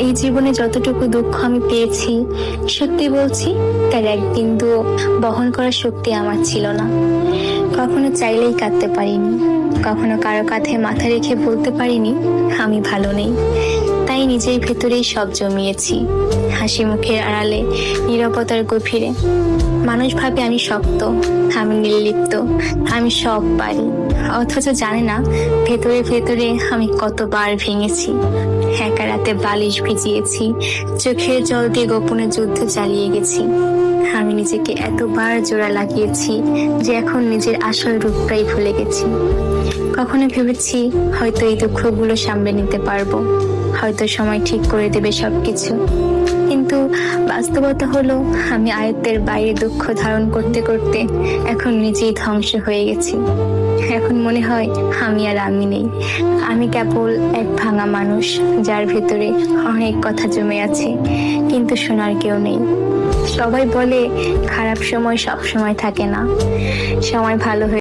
এই জীবনে যতটুকু দুঃখ আমি পেয়েছি, সত্যি বলছি তার এক বিন্দুও বহন করার শক্তি আমার ছিল না। কখনো চাইলেই কাঁদতে পারিনি, কখনো কারো কাঁধে মাথা রেখে বলতে পারিনি আমি ভালো নেই। তাই নিজের ভেতরেই সব জমিয়েছি, হাসি মুখের আড়ালে, নীরবতার গভীরে। মানুষ ভাবে আমি শক্ত, আমি নির্লিপ্ত, আমি সব পারি, অথচ জানে না ভেতরে ভেতরে আমি কতবার ভেঙেছি। একা রাতে বালিশ ভিজিয়েছি, চোখের জল দিয়ে গোপনে যুদ্ধ চালিয়ে গেছি। আমি নিজেকে এতবার জোড়া লাগিয়েছি যে এখন নিজের আসল রূপটাই ভুলে গেছি। কখনো ভেবেছি হয়তো এই দুঃখগুলো সামলে নিতে পারবো, হয়তো সময় ঠিক করে দেবে সবকিছু। কিন্তু বাস্তবতা হলো আমি আয়ত্তের বাইরে দুঃখ ধারণ করতে করতে এখন নিজেই ধ্বংস হয়ে গেছি। এখন মনে হয় আমি আর আমি নেই, আমি কেবল এক ভাঙা মানুষ যার ভেতরে অনেক কথা জমে আছে, কিন্তু শোনার কেউ নেই। সবাই বলে খারাপ সময় সব সময় থাকে না, সময় ভালো হয়ে